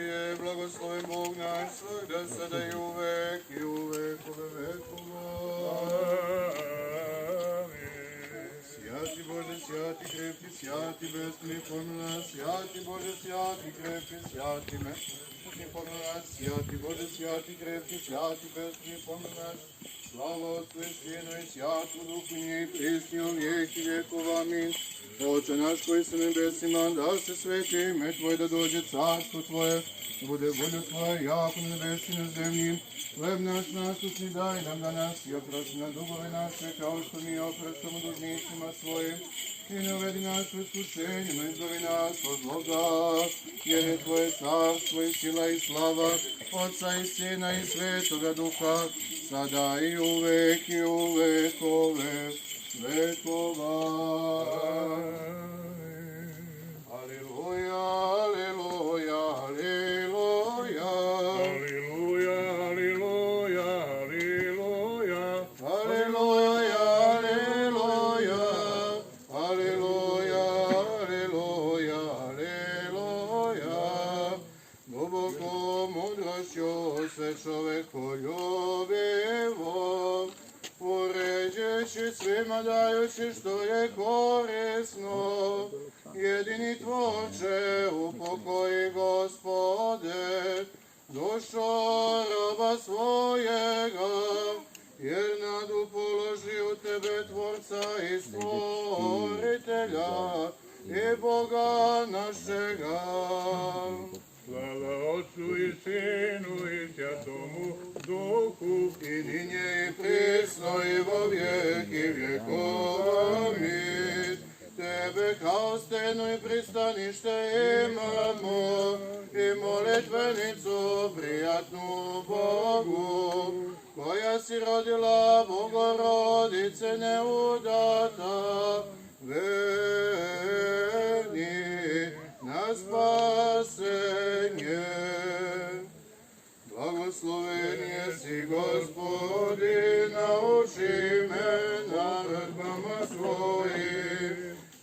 je blagosloven Bog naš, svugda sada i uvek i uvek ove vekova. Святи Боже, святи крепки, святи бездны помилуй нас, святи Боже, святи крепки, святи бездны помилуй нас, святи Боже, святи крепки, святи бездны помилуй нас. Слава Отцу и Сыну и Святому Духу, ныне и присно и во веки веков. Аминь. Отче наш, koji si nebesima, da se sveti ime Tvoje, da dođe carstvo Tvoje, da bude volja Tvoja, jako na nebesi i na zemlji. Hleb naš nasutni daj nam danas i oprosti nam dugove naše, kao što mi oprostimo dužnicima svojim. I ne uvedi nas u iskušenje, no izbavi nas od zloga. Jer je Tvoje carstvo i sila i slava, Otca i Sina i Svetoga Duha, sada i uvek ove vekova. Aleluja, aleluja, aleluja. Aleluja, aleluja, aleluja. Aleluja, aleluja. Aleluja, aleluja, aleluja. Duboko mudrošću sve čovekoljubivo, uređujući svima dajući što je korisno. Jedini Tvorče, upokoji Gospode, dušo roba svojega, jer nadu položi u Tebe Tvorca i Stvoritelja i Boga našega. Slava Otcu i Sinu i Svjatomu Duhu, I ninje i prisno i vo vijeki vjekova. Amin. Tebe kao stenu i pristanište imamo i molitvenicu prijatnu Bogu, koja si rodila Bogorodice neudata, verni na spasenje. Blagosloven jesi Gospodi, nauči me naredbama svojim.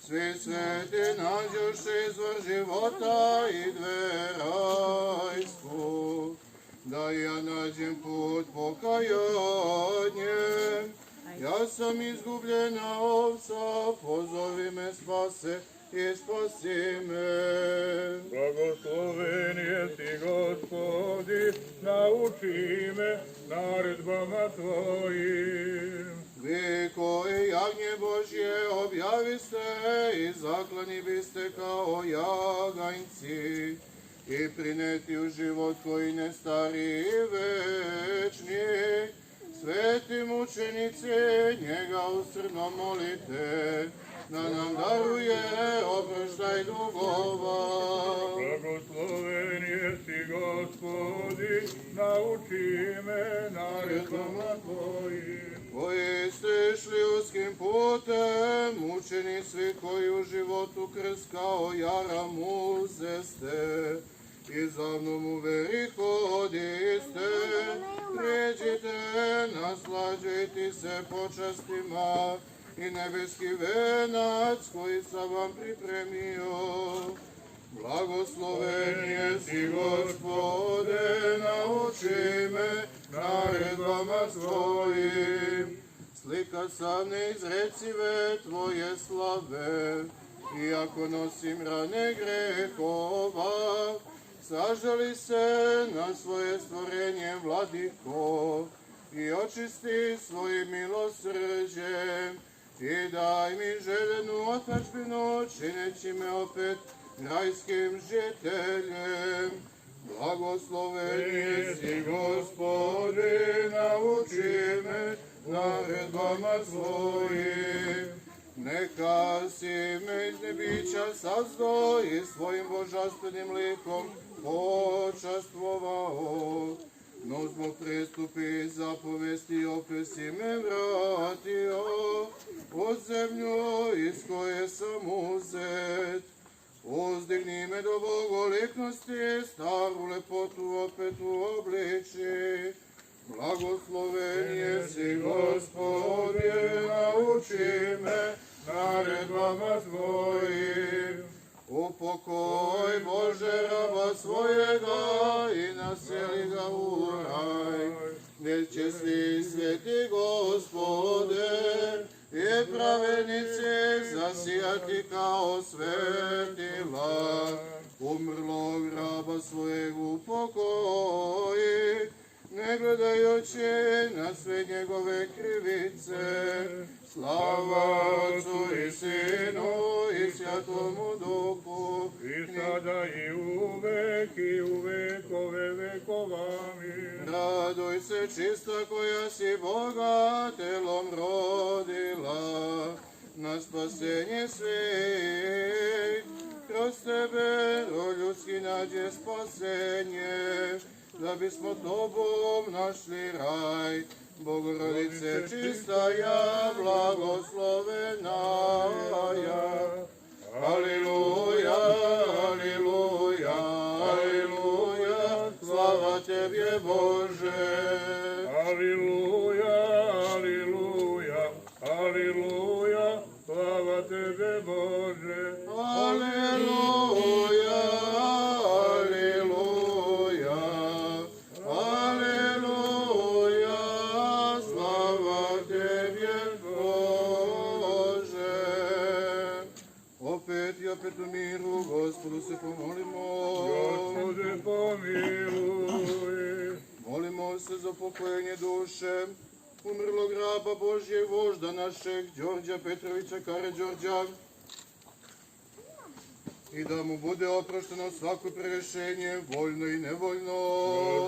Svi sveti nađoše izvor života i dverajstvu, da ja nađem put pokajanjem. Ja sam izgubljena ovca, pozovi me, spase i spasi me. blagosloven jesi Gospodi, nauči me naredbama Tvojim. Vi koji jagnje Božje objaviste i zaklani biste kao jaganjci i prineti u život koji ne stari i večni. Sveti mučenici, njega usrdno molite, da nam daruje oproštaj dugova. Blagosloven jesi Gospodi, nauči me naredbama Tvojim. Koji ste išli uskim putem, mučeni svi koji u životu krst kao jaram uzeste, i za mnom u veri hodiste. Prijeđite, naslađujte se počastima i nebeski venac koji sam vam pripremio. Blagosloven jesi Gospode, nauči me naredbama svojim. Slika sam neizrecive Tvoje slave, iako nosim rane grehova. Sažali se na svoje stvorenje, Vladiko, i očisti svojim milosrđem. I daj mi željenu otadžbinu, čineći me opet rajskim žiteljem. Blagosloven jesi Gospodi, nauči me naredbama svojim. Neka si me iz nebića sazdo i svojim božanstvenim likom počastvovao. No zbog prestupi i zapovesti opet si me vratio u zemlju iz koje sam uzet. Uzdigni me do bogoliknosti, staru lepotu opet uobliči. Blagosloven jesi Gospodje, nauči me naredbama Tvojim. U Upokoj Bože raba svojega i naseli ga u raj, gdje će svi sveti Gospode i pravenice zasijati kao svetila. Umrlog raba svojeg upokoji, ne gledajući na sve njegove krivice. Slava Otcu i Sinu i Svjatomu Duhu, i sada i uvek i u vekove vekova. Amin. Raduj se, čista koja si Boga telom rodila, na spasenje svih. Kroz tebe, o ljudski, nađe spasenje, da bismo tobom našli raj. Bogorodice čista ja, blagoslovena ja. Aleluja, aleluja, aleluja, slava Tebje Bože. Aleluja, aleluja, aleluja, slava Tebe Bože. Aleluja, aleluja, aleluja, slava Tebje Bože. Opet i opet u miru, Gospodu se pomolimo. Gospode pomiluj. Molimo se za upokojenje duše umrlog raba Božjeg, vožda našeg Đorđa Petrovića Karađorđa, i da mu bude oprošteno svako prerešenje, voljno i nevoljno.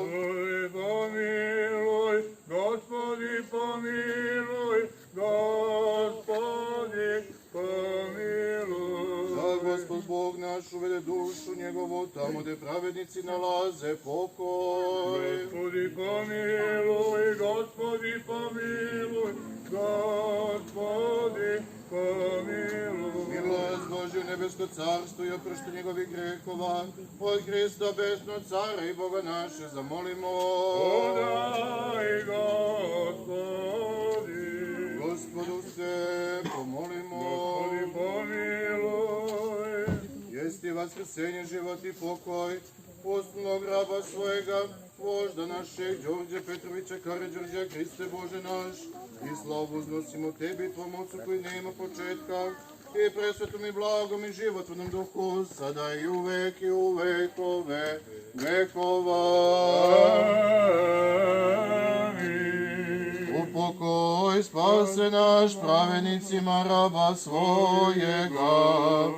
Gospodi pomiluj, Gospodi pomiluj, Gospodi pomiluj. Da Gospod Bog naš uvede dušu njegovu tamo gde pravednici nalaze pokoj. Gospodi pomiluj, Gospodi pomiluj, Gospodi pomiluj. Milost Božju u nebesko carstvo i oproštu njegovih grehova, od Hrista besnog cara i Boga naše zamolimo. Podaj, Gospodi. Gospodu se pomolimo. Gospodi pomiluj. Jesti vaskrsenje, život i pokoj osnovnog raba svojega, vožda našeg Đorđe Petrovića Karađorđa, Hriste Bože naš, i slavu uznosimo Tebi, Tvom Otcu koji nema početka, i presvetom i blagom i životvornom duhu, sada i uvek i u vekove vekova. Amin. Upokoj spase naš pravednicima raba svojega,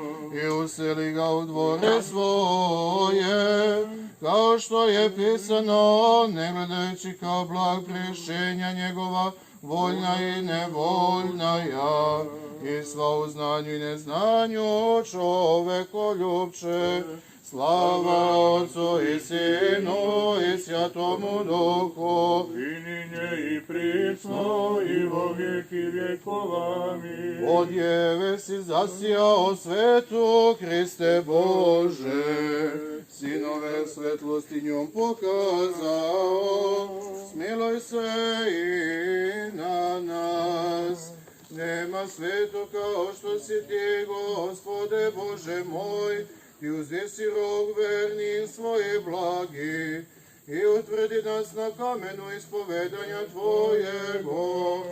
i useli ga u dvore svoje, kao što je pisano, ne gledajući kao blag rješenja njegova, voljna i nevoljna ja, i sva u znanju i neznanju čovekoljubče. Slava Otcu i Sinu i Svjatomu Duhu, I ninje i prisno i vo vijeki vjekova. Amin. od Jeve si zasijao svetu, Hriste Bože, sinove svetlosti njom pokazao, smiluj se i na nas. Nema svetu kao što si ti, Gospode Bože moj, i uzvisi rog verni svoje blagi, i utvrdi nas na kamenu ispovedanja Tvojego.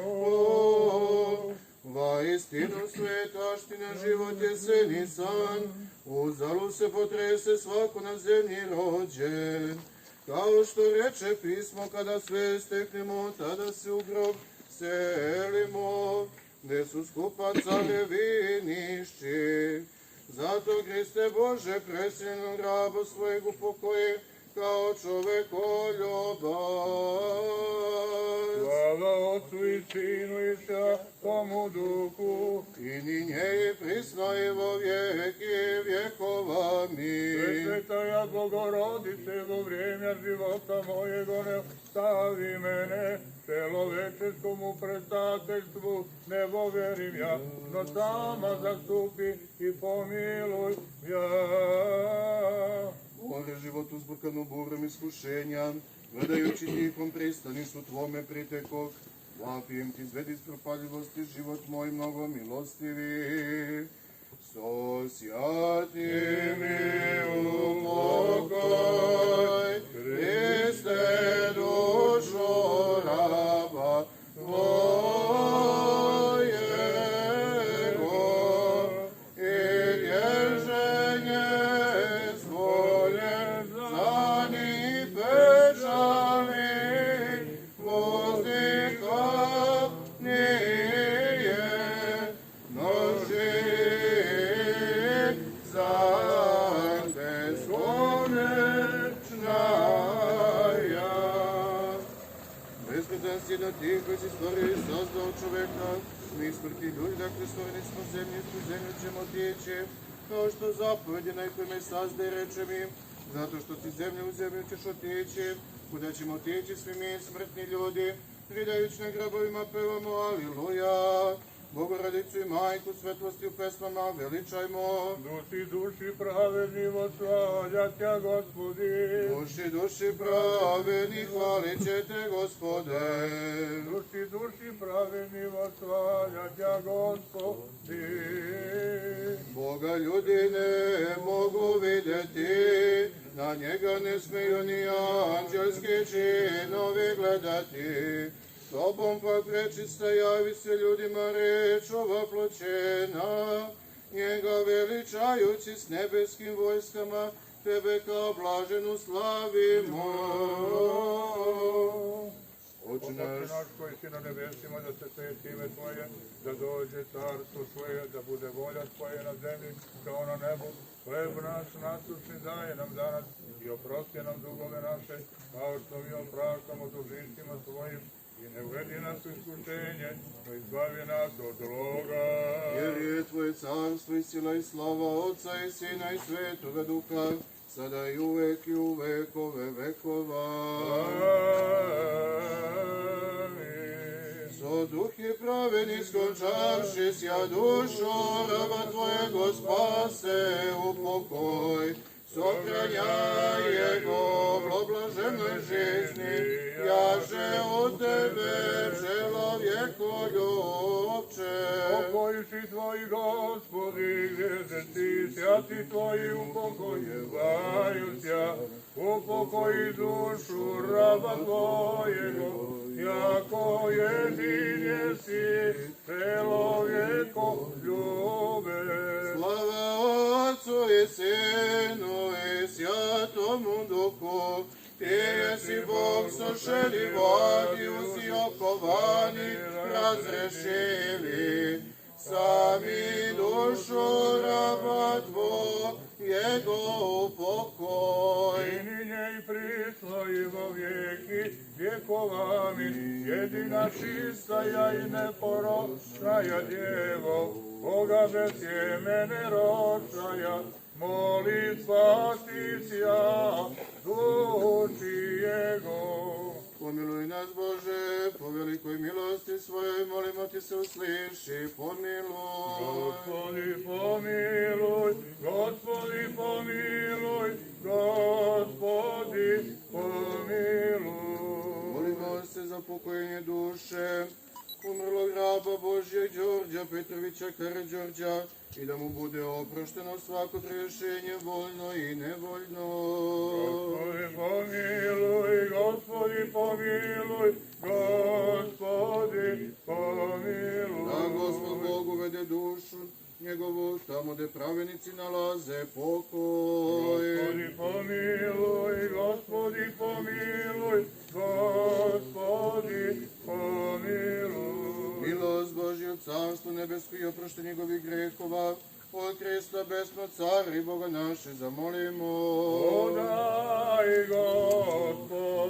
Vaistinu svetaština život je sen i san, uzalu se potrese svako na zemlji rođen. Kao što reče pismo, kada sve steknemo, tada se u grob selimo, gde su skupa carevi nišći. Zato, Hriste Bože, preseljenog raba svojeg upokoje, kao čovekoljubac. Slava Otcu i Sinu i Svjatomu Duhu. I ninje i prisno i vo vijeki vjekova. Amin. Presvetaja Bogorodice, vo vrijeme života mojego ne ostavi mene, celovečeskomu predstateljstvu ne voverim ja, no sama zastupi i pomiluj ja. More život uzburkanu burom iskušenja, gledajući tihom pristaništu Tvome pritekog, vapijem Ti, izvedi iz propaljivosti život moj mnogo milostivi. Sosjati mi upokoj, Hriste dušo raba Tvojego, i dježenje zvolje za njih pečali, voznika nije noži za beskonečna ja. Beskrtan si na ti koji si stvorio i sazdao čoveka, mi smrti ljudi, dakle stvoreni smo zemlju, istu zemlju ćemo teći, kao što zapovedi najkoji me sazda i reče mi, zato što si zemlju u zemlju ćeš otići, kuda ćemo otići svi mi smrtni ljudi, pridajući na grabovima pevamo Aliluja. Bogorodicu i majku svetlosti u pesmama veličajmo. Duši pravedni oslavlja Tja, Gospodi. Duši pravedni hvalit će te, Gospode. Duši pravedni oslavlja Tja, Gospodi. Boga ljudi ne mogu vidjeti, na njega ne smeju ni anđelski činovi gledati. Tobom pa prečista javi se ljudima reč ova pločena, njega veličajući s nebeskim vojskama, tebe kao blaženu slavimo. Oče naš koji si na nebesima, da se sveti ime Tvoje, da dođe carstvo Tvoje, da bude volja Tvoje na zemlji, kao na nebu. Hleb naš nasušni daje nam danas i oprosti nam dugove naše, kao što mi opraštamo dužnicima Tvojim. I ne uvedi nas u iskušenje, no izbavi nas od zloga. Jer je Tvoje carstvo i sila i slava Otca i Sina i Svetoga Duha, sada i uvek i u vekove vekova. Amin. So duh je pravedni skončavši sja dušo, raba Tvojego spase u pokoj. Sokranjaj Jego blaglaženoj žizni, jaže od Tebe čelovjeko ljubče. Pokojiši Tvoji, Gospodi, gdje ti sjati Tvoji upokojevaju Tja, upokoji dušu raba Tvojego, jako jedinje si čelovjeko ljube. Slava Otcu i Sinu i Svjatomu Duhu, Ti jesi Bog sošeli vodi, usi okovani, razrešili. Sami dušu raba Tvojego upokoj. Činjenje i prislo i vo vijeki vjekova mi, jedina čista ja i neporočna ja djevo, Boga bez sjemene ročaja, moli spastisja duši Jego. Pomiluj nas, Bože, po velikoj milosti svojoj, molimo Ti se usliši, pomiluj. Gospodi pomiluj, Gospodi pomiluj, Gospodi pomiluj. Molimo se za pokojenje duše umrlog raba Božjeg Đorđa Petrovića Karađorđa i da mu bude oprošteno svako prešenje voljno i nevoljno. Gospodi pomiluj, Gospodi pomiluj, Gospodi pomiluj. Da Gospod Bog uvede dušu njegovu tamo gde pravenici nalaze pokoj. Gospodi pomiluj, Gospodi pomiluj, Gospodi pomiluj. Milost Božja, carstvo nebesko i oprošte njegovih grehova, od Krista besmo Cara i Boga naše zamolimo. Podaj, Gospodi.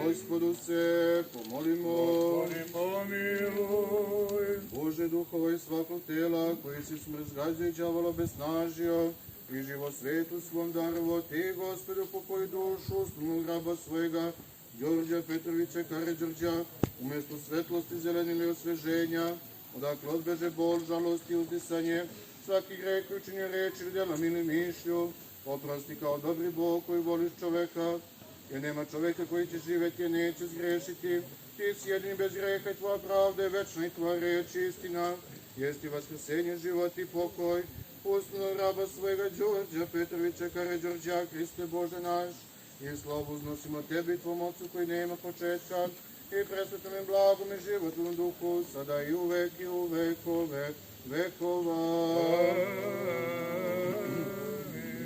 Gospodu se pomolimo. Gospodi pomiluj. Bože duhova i svakog tela, koji si smrt zgađa i đavola besnažio, i život svetu svom darovo, Ti, Gospodu, upokoj dušu uslunog raba svojega, Đorđa Petrovića Karađorđa, umjesto svetlosti zelenila i osveženja, odakle odbeže bol, žalost i uzdisanje, svaki greh koji učinio reči, djelom ili mišlju, oprosti kao dobri Bog koji voliš čoveka, jer nema čoveka koji će živjeti, a neće zgrešiti, Ti si jedini bez greha i tvoja pravda je večna i tvoja reč istina. Jesti vaskrsenje, život i pokoj. Usno raba svojega Đorđa Petrovića Karađorđa, Hriste Bože naš. I slavu uznosimo tebi i tvom ocu koji nema početka. I presvetom i blagom i životnom duhu, sada i uvek vekova.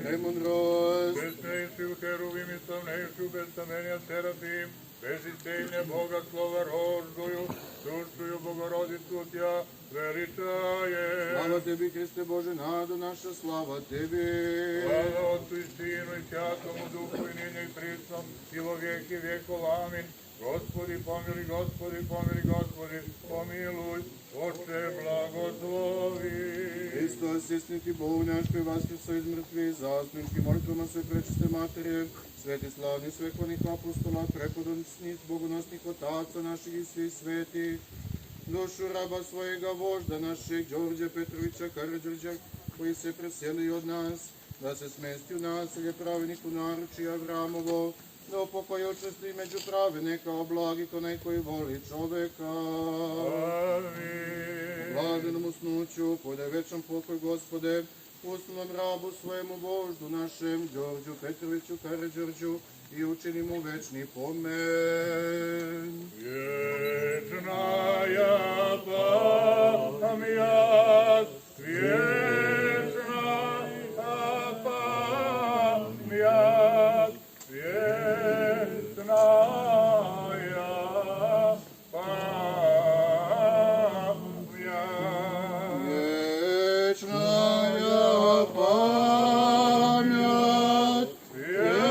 Remundrost. Besnejši u heruvim i slavnejši u bestamenja serafim, bezistejnje Boga slova rožduju, suštuju Bogorodicu tja veličaje. Slava tebi, Hriste Bože, nado naša, slava tebi. Slava Otcu i Sinu i Svjatomu Duhu i ninju i prisnom, i vo vijeki vjekov, amin. Gospodi pomili, Gospodi pomili, Gospodi pomiluj, Oče blagoslovi. Hristos, istiniti Bog naš, koji vaskrso iz mrtvih, zasnimki molitvama sve prečiste materije, sveti slavni svekovnih apostola, prepodobnih bogonosnih otaca naših i svih svetih, dušu raba svojega vožda našeg, Đorđa Petrovića Karađorđa, koji se preseli od nas, da se smesti u naselje pravedniku naručija Avramovo, da upokoj učesti među pravednika, oblagi onaj koji voli čoveka. Blaženom usnuću, podaj večan pokoj, Gospode, usnom rabu svojemu voždu našem, Đorđu Petroviću Karađorđu, i učini mu večni pomen. Vječna ja pamjat, vječna ja pamjat, vječna ja pamjat. Vječna ja pamjat, vječna ja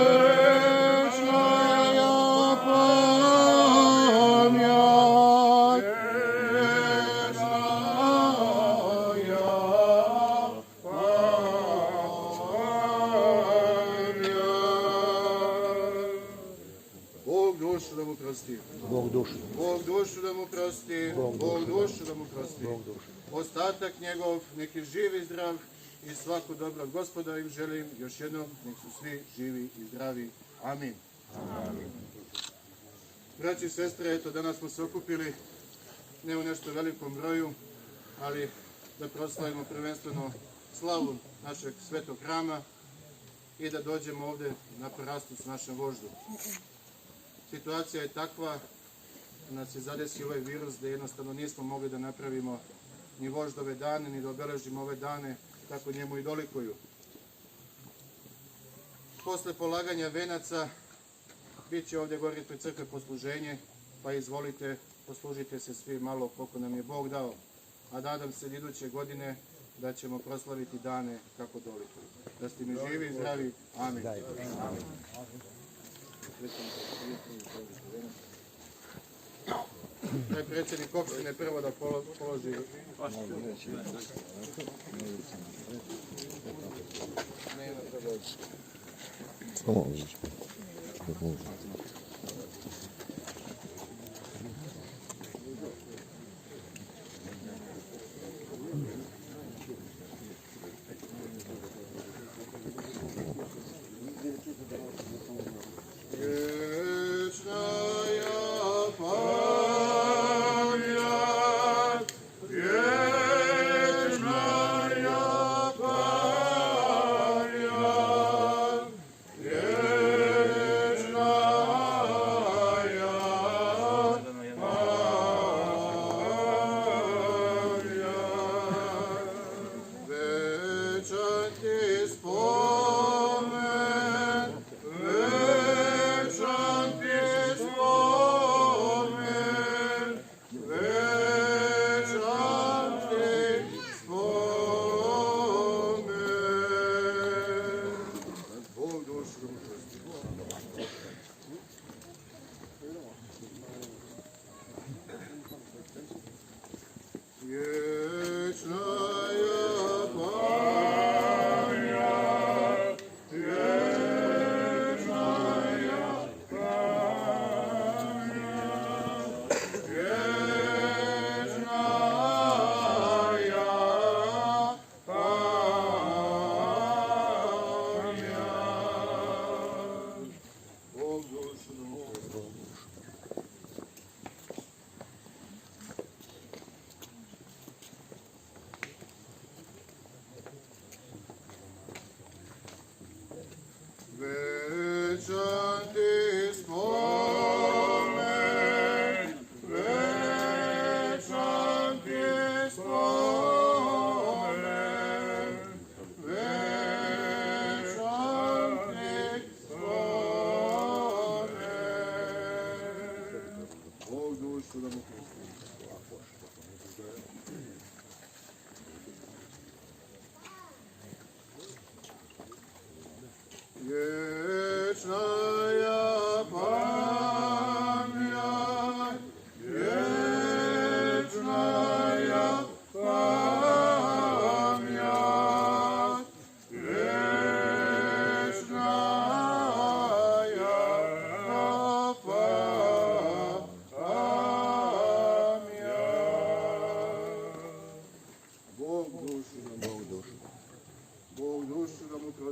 pamjat, Bog dušu da mu prosti. Bog dušu. Bog dušu da mu prosti. Bog dušu da mu prosti. Ostatak njegov nek je živ i zdrav i svako dobro Gospoda im želim. Još jednom nek su svi živi i zdravi. Amin. Braći i sestre, eto danas smo se okupili ne u nešto velikom broju, ali da proslavimo prvenstveno slavu našeg svetog hrama i da dođemo ovde na parastus našem voždu. Situacija je takva da nas je zadesio ovaj virus da jednostavno nismo mogli da napravimo ni voždove dane, ni da obeležimo ove dane kako njemu i dolikuju. Posle polaganja venaca bit će ovdje gore ispred crkve posluženje, pa izvolite, poslužite se svi malo koliko nam je Bog dao. A nadam se iduće godine da ćemo proslaviti dane kako dolikuju. Da ste mi živi i zdravi. Amin. Daj predsjednik opštine prvo da položi.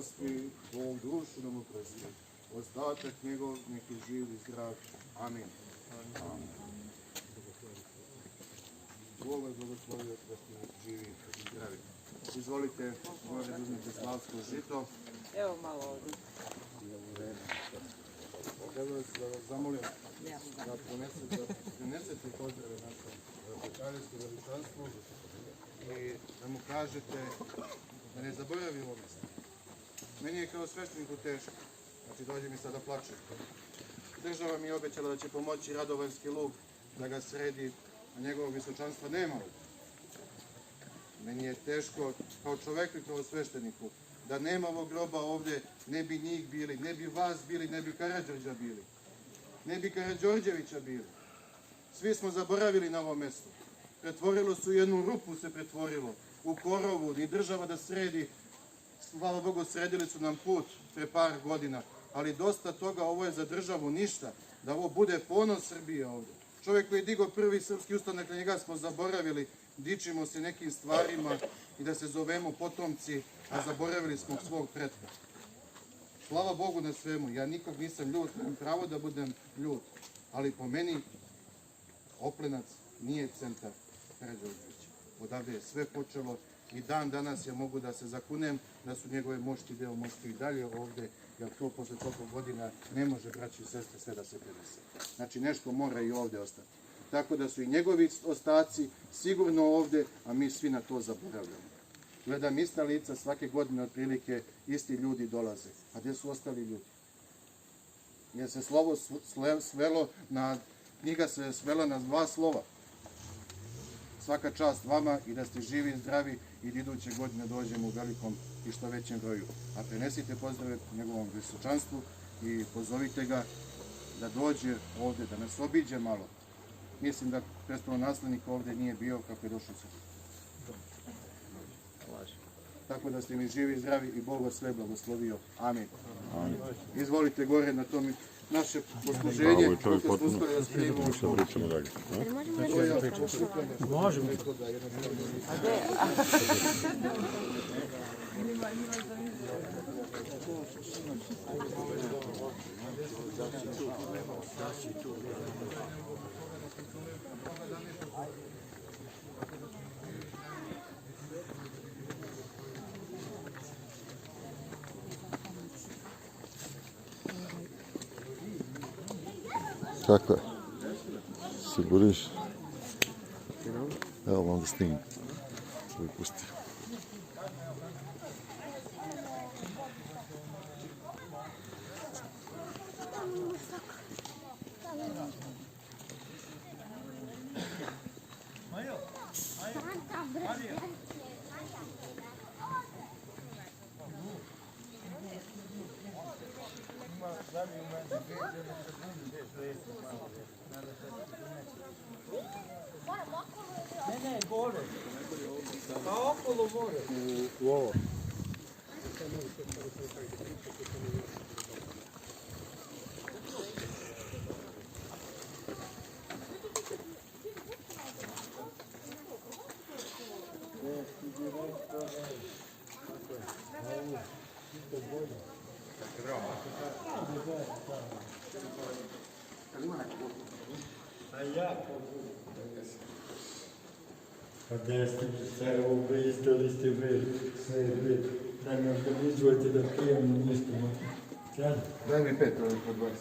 oprosti, Bog dušu nam oprosti. Ostatak njegov nek je živ i zdrav. Amin. Amin. Bog vas blagoslovio da ste živi i zdravi. Izvolite, gore da uzmete slavsko žito. Evo malo ovdje. Ja vas zamolim da prenesete pozdrave našem pekarijskom veličanstvu i da mu kažete da ne zaboravi ovo mjesto. Meni je kao svešteniku teško, znači dođe mi sada plače. Država mi je obećala da će pomoći Radovanski lug da ga sredi, a njegovog visočanstva nema ovdje. Meni je teško kao čoveku i kao svešteniku da nema ovog groba ovdje, ne bi njih bili, ne bi vas bili, ne bi Karađorđa bili, ne bi Karađorđevića bili. Svi smo zaboravili na ovo mjesto. Pretvorilo se u jednu rupu, se pretvorilo, u korovu, ni država da sredi. Hvala Bogu, sredili su nam put pre par godina, ali dosta toga, ovo je za državu ništa, da ovo bude ponos Srbije ovdje. Čovjek koji je digao prvi srpski ustanak, na njega smo zaboravili, dičimo se nekim stvarima i da se zovemo potomci, a zaboravili smo svog pretka. Hvala Bogu na svemu, ja nikog nisam ljut, imam pravo da budem ljut, ali po meni Oplenac nije centar Karađorđevića. Odavde je sve počelo i dan danas ja mogu da se zakunem da su njegove mošti deo mošti i dalje ovdje, jer to posle toliko godina ne može, braći i sestre, sve da se prenese. Znači nešto mora i ovdje ostati. Tako da su i njegovi ostaci sigurno ovdje, a mi svi na to zaboravljamo. Gledam ista lica, svake godine otprilike isti ljudi dolaze. A gdje su ostali ljudi? Jer se slovo svelo na, knjiga se svela na 2 slova. Svaka čast vama i da ste živi i zdravi i da iduće godine dođemo u velikom i što većem broju. A prenesite pozdrave njegovom visočanstvu i pozovite ga da dođe ovdje, da nas obiđe malo. Mislim da prestolonaslednik ovdje nije bio kako je došao se. Tako da ste mi živi i zdravi i Bog vas sve blagoslovio. Amin. Izvolite gore na to naše posluženje. Koliko smo uspeli da sprijemo. Možemo. Kako je? Se boriš? Evo vam da snimim. Ovo je pustio. Ne, gore. Pa okolo more. U ovo. Pa desno, sve ovo izdali ste vi, sve vi. Da mi organizujete da pijemo nešto. Daj mi 5 ovih od vas.